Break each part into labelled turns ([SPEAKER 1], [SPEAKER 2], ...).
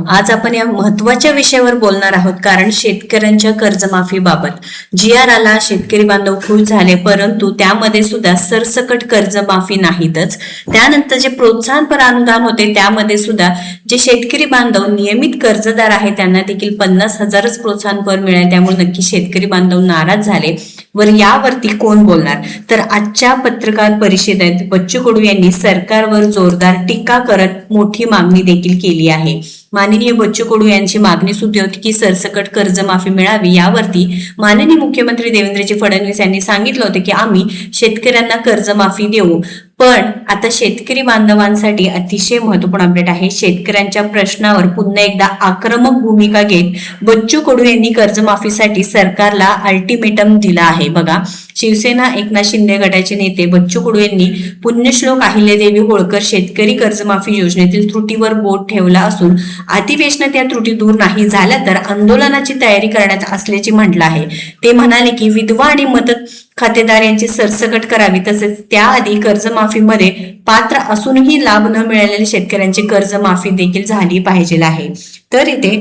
[SPEAKER 1] आज आपण या महत्वाच्या विषयावर बोलणार आहोत, कारण शेतकऱ्यांच्या कर्जमाफीबाबत जी.आर. आला, शेतकरी बांधव खुश झाले, परंतु त्यामध्ये सुद्धा सरसकट कर्जमाफी नाहीतच. त्यानंतर जे प्रोत्साहनपर अनुदान होते त्यामध्ये सुद्धा जे शेतकरी बांधव नियमित कर्जदार आहेत त्यांना देखील 50,000च प्रोत्साहनपर मिळाले. त्यामुळे नक्की शेतकरी बांधव नाराज झाले. वर यावरती कोण बोलणार, तर आजच्या पत्रकार परिषदेत बच्चू कडू यांनी सरकारवर जोरदार टीका करत मोठी मागणी देखील केली आहे. माननीय बच्चू कडू यांची मागणी सुद्धा होती की सरसकट कर्जमाफी मिळावी. यावरती माननीय मुख्यमंत्री देवेंद्रजी फडणवीस यांनी सांगितलं होतं की आम्ही शेतकऱ्यांना कर्जमाफी देऊ. पण आता शेतकरी बांधवांसाठी अतिशय महत्वपूर्ण अपडेट आहे. शेतकऱ्यांच्या प्रश्नावर पुन्हा एकदा आक्रमक भूमिका घेत बच्चू कडू यांनी कर्जमाफीसाठी सरकारला अल्टिमेटम दिला आहे. बघा, शिवसेना एकनाथ शिंदे गटाचे नेते बच्चू कडू यांनी पुण्यश्लोक अहिल्यादेवी होळकर शेतकरी कर्जमाफी योजनेतील त्रुटीवर बोट ठेवला असून अधिवेशनात या त्रुटी दूर नाही झाल्या तर आंदोलनाची तयारी करण्यात असल्याचे म्हटलं आहे. ते म्हणाले की विधवा आणि मदत खातेदार यांची सरसकट करावी, तसेच त्याआधी कर्जमाफीमध्ये पात्र असूनही लाभ न मिळालेल्या शेतकऱ्यांची कर्जमाफी देखील झाली पाहिजे आहे. तर इथे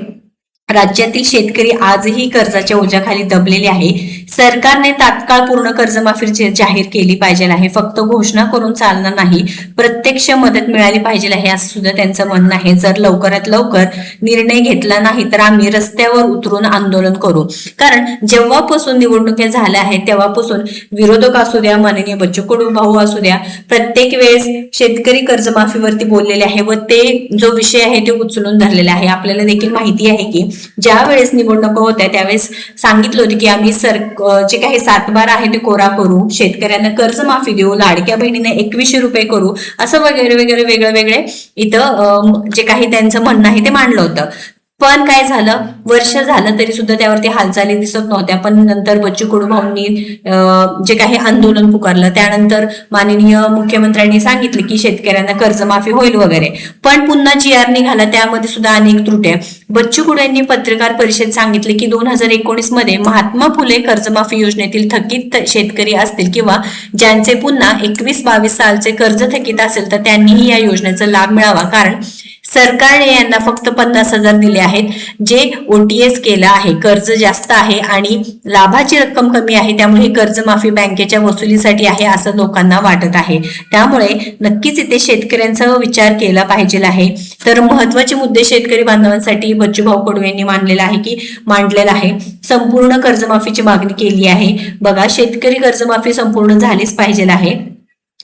[SPEAKER 1] राज्यातील शेतकरी आजही कर्जाच्या ओझ्याखाली दबलेले आहे. सरकारने तात्काळ पूर्ण कर्जमाफी जाहीर केली पाहिजे आहे. फक्त घोषणा करून चालणार नाही, प्रत्यक्ष मदत मिळाली पाहिजे आहे असं सुद्धा त्यांचं म्हणणं आहे. जर लवकरात लवकर निर्णय घेतला नाही तर आम्ही रस्त्यावर उतरून आंदोलन करू. कारण जेव्हापासून निवडणुका झाल्या आहेत तेव्हापासून विरोधक असू द्या, माननीय बच्चू कडू भाऊ असू द्या, प्रत्येक वेळेस शेतकरी कर्जमाफीवरती बोललेले आहे व ते जो विषय आहे ते उचलून धरलेला आहे. आपल्याला देखील माहिती आहे की ज्या वेळेस निवडणुका होत्या त्यावेळेस सांगितलं होतं की आम्ही जे काही 7/12 आहे ते कोरा करू, शेतकऱ्यांना कर्जमाफी देऊ, लाडक्या बहिणीने 2100 रुपये करू, असं वगैरे वगैरे वेगळे इथं जे काही त्यांचं म्हणणं आहे ते मांडलं होतं. पण काय झालं, वर्ष झालं तरी सुद्धा त्यावरती हालचाली दिसत नव्हत्या. पण नंतर बच्चू कडू भाऊंनी जे काही आंदोलन पुकारलं, त्यानंतर माननीय मुख्यमंत्र्यांनी सांगितले की शेतकऱ्यांना कर्जमाफी होईल वगैरे, पण पुन्हा जी.आर. निघाला, त्यामध्ये सुद्धा अनेक त्रुट्या. बच्चू कडू यांनी पत्रकार परिषदेत सांगितले की 2019 मध्ये महात्मा फुले कर्जमाफी योजनेतील थकीत शेतकरी असतील किंवा ज्यांचे पुन्हा 21-22 सालचे कर्ज थकीत असेल तर त्यांनीही या योजनेचा लाभ मिळावा. कारण सरकारने यांना फक्त 50,000 दिले आहेत. जे OTS केलं आहे, कर्ज जास्त आहे आणि लाभाची रक्कम कमी आहे, त्यामुळे कर्जमाफी बँकेच्या वसुलीसाठी आहे असं लोकांना वाटत आहे. त्यामुळे नक्कीच इथे शेतकऱ्यांचा विचार केला पाहिजे आहे. तर महत्वाचे मुद्दे शेतकरी बांधवांसाठी बच्चूभाऊ कडू यांनी मांडलेला आहे. संपूर्ण कर्जमाफीची मागणी केली आहे. बघा, शेतकरी कर्जमाफी संपूर्ण झालीच पाहिजे आहे.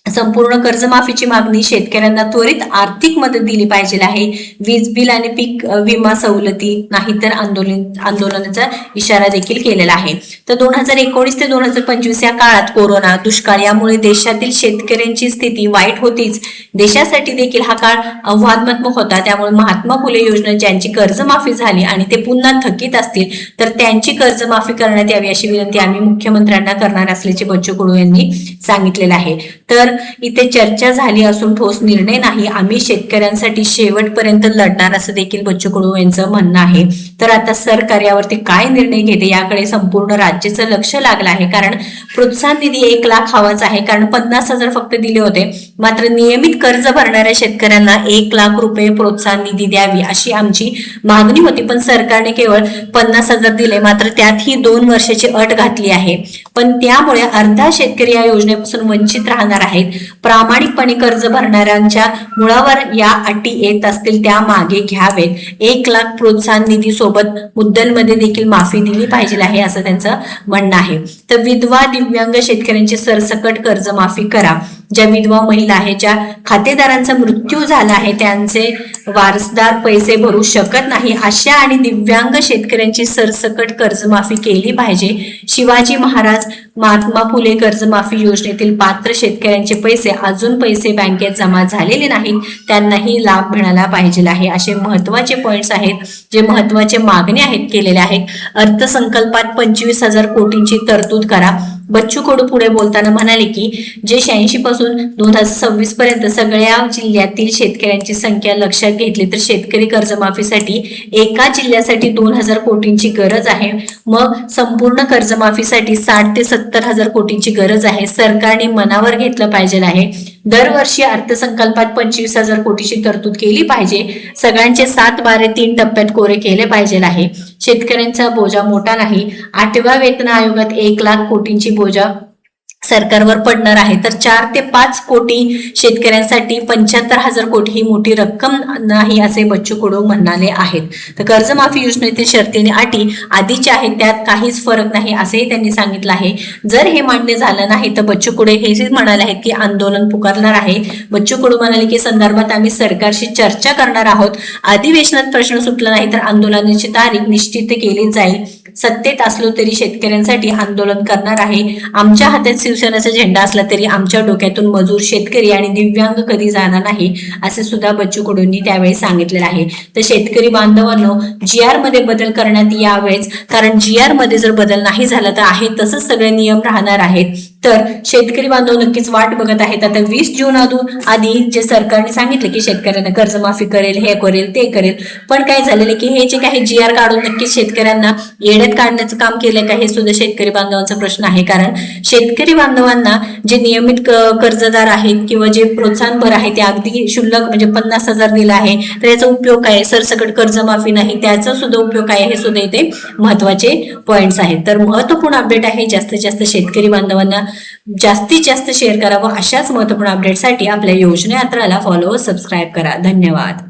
[SPEAKER 1] संपूर्ण कर्जमाफीची मागणी, शेतकऱ्यांना त्वरित आर्थिक मदत दिली पाहिजे आहे. वीज बिल आणि पीक विमा सवलती, नाहीतर आंदोलनाचा इशारा देखील केलेला आहे. तर 2019 ते 2025 या काळात कोरोना, दुष्काळ यामुळे देशातील शेतकऱ्यांची स्थिती वाईट होतीच, देशासाठी देखील हा काळ आव्हानात्मक होता. त्यामुळे महात्मा फुले योजना ज्यांची कर्जमाफी झाली आणि ते पुन्हा थकीत असतील तर त्यांची कर्जमाफी करण्यात यावी अशी विनंती आम्ही मुख्यमंत्र्यांना करणार असल्याचे बच्चू कडू यांनी सांगितलेले आहे. तर इथे चर्चा झाली असून ठोस निर्णय नाही, आम्ही शेतकऱ्यांसाठी शेवटपर्यंत लढणार असं देखील बच्चू कडू यांचं म्हणणं आहे. तर आता सरकार यावरती काय निर्णय घेते याकडे संपूर्ण राज्याचं लक्ष लागलं आहे. कारण प्रोत्साहन निधी 1 लाख हवाच आहे. कारण 50,000 फक्त दिले होते, मात्र नियमित कर्ज भरणाऱ्या शेतकऱ्यांना 1 लाख रुपये प्रोत्साहन निधी द्यावी अशी आमची मागणी होती. पण सरकारने केवळ 50,000 दिले, मात्र त्यात ही 2 वर्षाची अट घातली आहे. पण त्यामुळे अर्धा शेतकरी या योजनेपासून वंचित राहणार आहेत. प्रामाणिकपणे कर्ज भरणाऱ्यांच्या मुळावर या अटी येत असतील त्या मागे घ्यावेत. 1 लाख प्रोत्साहन निधी सोबत मुद्दलमध्ये देखील माफी दिली पाहिजे आहे असं त्यांचं म्हणणं आहे. तर विधवा, दिव्यांग शेतकऱ्यांची सरसकट कर्जमाफी करा. ज्या विधवा महिला आहेत, ज्या खातेदारांचा मृत्यू झाला आहे, त्यांचे वारसदार पैसे भरू शकत नाही, अशा आणि दिव्यांग शेतकऱ्यांची सरसकट कर्जमाफी केली पाहिजे. शिवाजी महाराज, महात्मा फुले कर्जमाफी योजनेतील पात्र शेतकऱ्यांचे अजून पैसे बँकेत जमा झालेले नाहीत, त्यांनाही लाभ मिळाला पाहिजे आहे. असे महत्वाचे पॉइंट्स आहेत, जे महत्वाचे मागणी आहेत केलेल्या आहेत. अर्थसंकल्पात 25,000 कोटींची तरतूद करा. बच्चू कडू पुढे बोलताना म्हणाले की जे 86 पासून 2026 पर्यंत सगळ्या जिल्ह्यातील शेतकऱ्यांची संख्या लक्षात घेतली तर शेतकरी कर्जमाफीसाठी एका जिल्ह्यासाठी 2000 कोटींची गरज आहे. मग संपूर्ण कर्जमाफीसाठी 60 ते 70 हजार कोटींची गरज आहे. सरकारने मनावर घेतलं पाहिजे आहे. दरवर्षी अर्थसंकल्पात 25,000 कोटीची तरतूद केली पाहिजे. सगळ्यांचे 7-12-3 टप्प्यात कोरे केले पाहिजे आहे. शेतकऱ्यांचा बोजा मोठा नाही. 8व्या वेतन आयोगात 1 लाख कोटींची बोजा सरकारवर पडणार आहे. तर 4 ते 5 कोटी शेतकऱ्यांसाठी 75,000 कोटी ही मोठी रक्कम नाही असे बच्चू कडू म्हणाले आहेत. तर कर्जमाफी योजनेतील शर्ती आणि अटी आधीच्या आहेत त्यात काहीच फरक नाही असेही त्यांनी सांगितलं आहे. जर हे मान्य झालं नाही तर बच्चू कडू हे म्हणाले आहेत की आंदोलन पुकारणार आहे. बच्चू कडू म्हणाले की संदर्भात आम्ही सरकारशी चर्चा करणार आहोत. अधिवेशनात प्रश्न सुटला नाही तर आंदोलनाची तारीख निश्चित केली जाईल. सत्तेत असलो तरी शेतकऱ्यांसाठी आंदोलन करणार आहे. आमच्या हातात शिवसेनेचा झेंडा असला तरी आमच्या डोक्यातून मजूर, शेतकरी आणि दिव्यांग कधी जाणार नाही असे सुद्धा बच्चू कडूंनी त्यावेळी सांगितलेलं आहे. तर शेतकरी बांधवांनो, GR मध्ये बदल करण्यात यावेच, कारण GR मध्ये जर बदल नाही झाला तर आहे तसंच सगळे नियम राहणार आहेत. तर शेतकरी बांधव नक्कीच वाट बघत आहेत. आता 20 जून आधी जे सरकारने सांगितले की शेतकऱ्यांना कर्जमाफी करेल, हे करेल, ते करेल, पण काय झालेलं की हे जे काही GR काढून नक्कीच शेतकऱ्यांना येड्यात काढण्याचं काम केलंय का हे सुद्धा शेतकरी बांधवांचा प्रश्न आहे. कारण शेतकरी बांधवांना जे नियमित कर्जदार आहेत किंवा जे प्रोत्साहन भर आहे ते अगदी शुल्लक म्हणजे 50,000 दिला आहे. तर याचा उपयोग काय? सरसकट कर्जमाफी नाही, त्याचा सुद्धा उपयोग काय हे सुद्धा इथे महत्वाचे पॉइंट्स आहेत. तर महत्वपूर्ण अपडेट आहे. जास्तीत जास्त शेतकरी बांधवांना जास्तीत जास्त शेअर करावं. अशाच महत्वपूर्ण अपडेटसाठी आपल्या योजना यात्राला फॉलो, सबस्क्राईब करा. धन्यवाद.